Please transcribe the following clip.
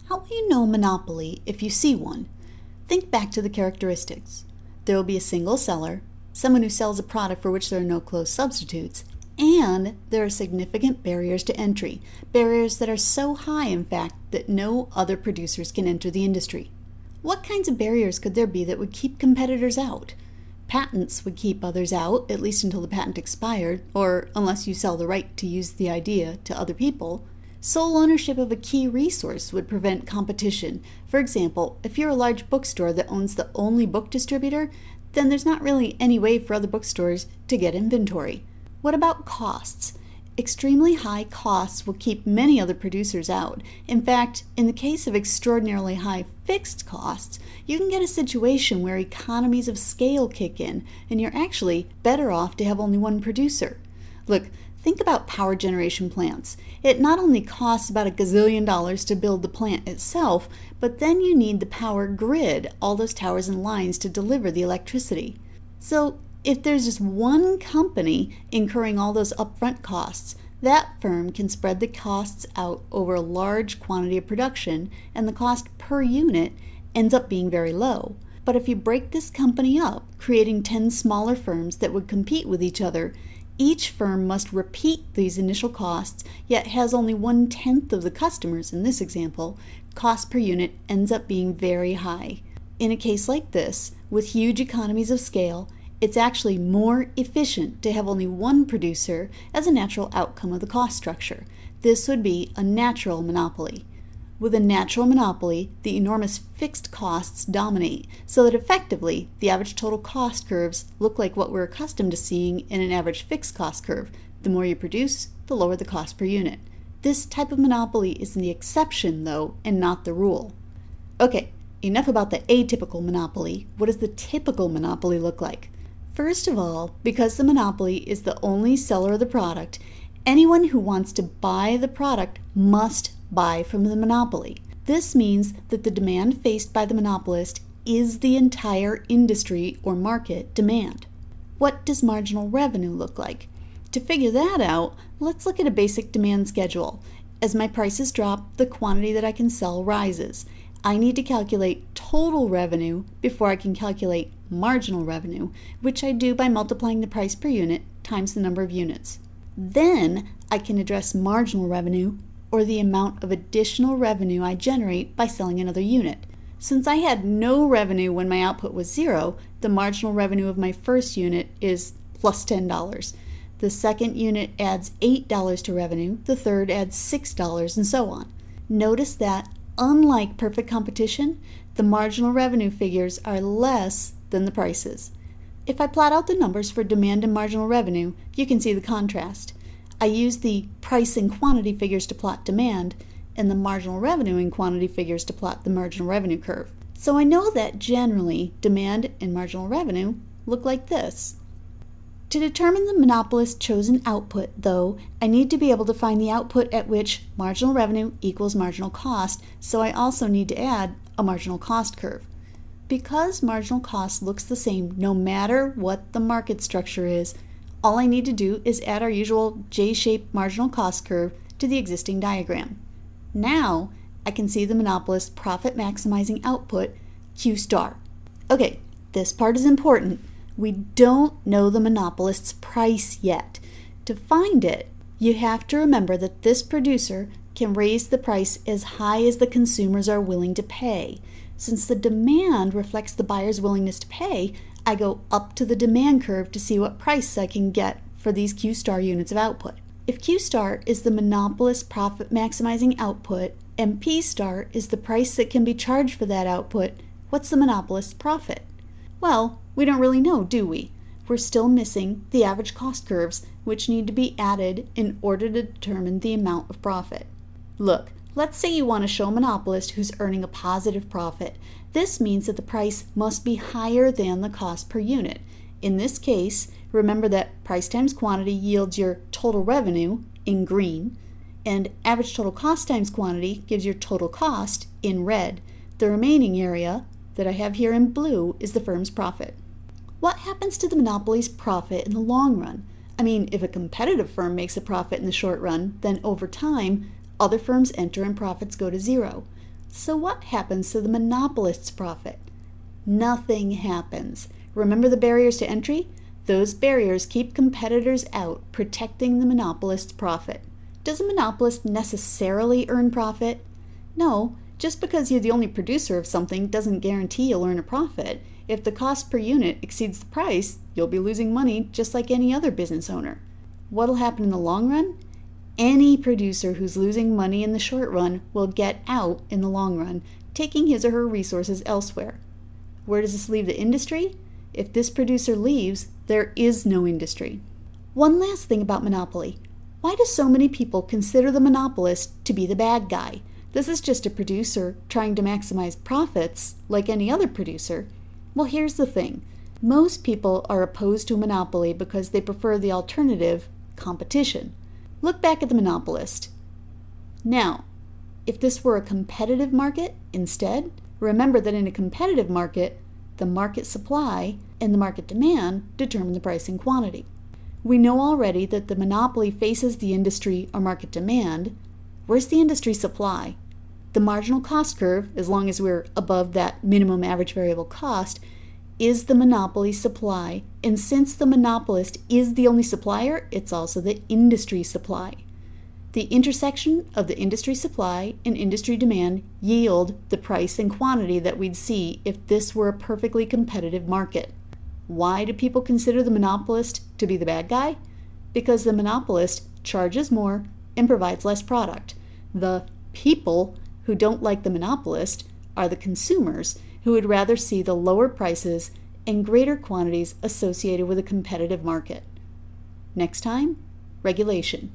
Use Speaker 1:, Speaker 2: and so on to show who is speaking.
Speaker 1: How will you know a monopoly if you see one? Think back to the characteristics. There will be a single seller, someone who sells a product for which there are no close substitutes, and there are significant barriers to entry, barriers that are so high, in fact, that no other producers can enter the industry. What kinds of barriers could there be that would keep competitors out? Patents would keep others out, at least until the patent expired, or unless you sell the right to use the idea to other people. Sole ownership of a key resource would prevent competition. For example, if you're a large bookstore that owns the only book distributor, then there's not really any way for other bookstores to get inventory. What about costs? Extremely high costs will keep many other producers out. In fact, in the case of extraordinarily high fixed costs, you can get a situation where economies of scale kick in, and you're actually better off to have only one producer. Look, think about power generation plants. It not only costs about $1 gazillion to build the plant itself, but then you need the power grid, all those towers and lines to deliver the electricity. So if there's just one company incurring all those upfront costs, that firm can spread the costs out over a large quantity of production, and the cost per unit ends up being very low. But if you break this company up, creating 10 smaller firms that would compete with each other, each firm must repeat these initial costs, yet has only 1/10 of the customers in this example. Cost per unit ends up being very high. In a case like this, with huge economies of scale, it's actually more efficient to have only one producer as a natural outcome of the cost structure. This would be a natural monopoly. With a natural monopoly, the enormous fixed costs dominate, so that effectively the average total cost curves look like what we're accustomed to seeing in an average fixed cost curve. The more you produce, the lower the cost per unit. This type of monopoly is the exception, though, and not the rule. Okay, enough about the atypical monopoly. What does the typical monopoly look like? First of all, because the monopoly is the only seller of the product, anyone who wants to buy the product must buy from the monopoly. This means that the demand faced by the monopolist is the entire industry or market demand. What does marginal revenue look like? To figure that out, let's look at a basic demand schedule. As my prices drop, the quantity that I can sell rises. I need to calculate total revenue before I can calculate marginal revenue, which I do by multiplying the price per unit times the number of units. Then I can address marginal revenue, or the amount of additional revenue I generate by selling another unit. Since I had no revenue when my output was 0, the marginal revenue of my first unit is plus $10. The second unit adds $8 to revenue, the third adds $6, and so on. Notice that, unlike perfect competition, the marginal revenue figures are less than the prices. If I plot out the numbers for demand and marginal revenue, you can see the contrast. I use the price and quantity figures to plot demand, and the marginal revenue and quantity figures to plot the marginal revenue curve. So I know that generally demand and marginal revenue look like this. To determine the monopolist's chosen output, though, I need to be able to find the output at which marginal revenue equals marginal cost, so I also need to add a marginal cost curve. Because marginal cost looks the same no matter what the market structure is, all I need to do is add our usual J-shaped marginal cost curve to the existing diagram. Now I can see the monopolist's profit maximizing output, Q star. Okay, this part is important. We don't know the monopolist's price yet. To find it, you have to remember that this producer can raise the price as high as the consumers are willing to pay. Since the demand reflects the buyer's willingness to pay, I go up to the demand curve to see what price I can get for these Q star units of output. If Q star is the monopolist's profit maximizing output and P star is the price that can be charged for that output, what's the monopolist's profit? Well, we don't really know, do we? We're still missing the average cost curves, which need to be added in order to determine the amount of profit. Look, let's say you want to show a monopolist who's earning a positive profit. This means that the price must be higher than the cost per unit. In this case, remember that price times quantity yields your total revenue in green, and average total cost times quantity gives your total cost in red. The remaining area that I have here in blue is the firm's profit. What happens to the monopoly's profit in the long run? I mean, if a competitive firm makes a profit in the short run, then over time, other firms enter and profits go to 0. So what happens to the monopolist's profit? Nothing happens. Remember the barriers to entry? Those barriers keep competitors out, protecting the monopolist's profit. Does a monopolist necessarily earn profit? No, just because you're the only producer of something doesn't guarantee you'll earn a profit. If the cost per unit exceeds the price, you'll be losing money just like any other business owner. What'll happen in the long run? Any producer who's losing money in the short run will get out in the long run, taking his or her resources elsewhere. Where does this leave the industry? If this producer leaves, there is no industry. One last thing about monopoly. Why do so many people consider the monopolist to be the bad guy? This is just a producer trying to maximize profits like any other producer. Well, here's the thing. Most people are opposed to a monopoly because they prefer the alternative, competition. Look back at the monopolist. Now, if this were a competitive market instead, remember that in a competitive market, the market supply and the market demand determine the price and quantity. We know already that the monopoly faces the industry or market demand. Where's the industry supply? The marginal cost curve, as long as we're above that minimum average variable cost, is the monopoly supply. And since the monopolist is the only supplier, it's also the industry supply. The intersection of the industry supply and industry demand yield the price and quantity that we'd see if this were a perfectly competitive market. Why do people consider the monopolist to be the bad guy? Because the monopolist charges more and provides less product. The people who don't like the monopolist are the consumers who would rather see the lower prices and greater quantities associated with a competitive market. Next time, regulation.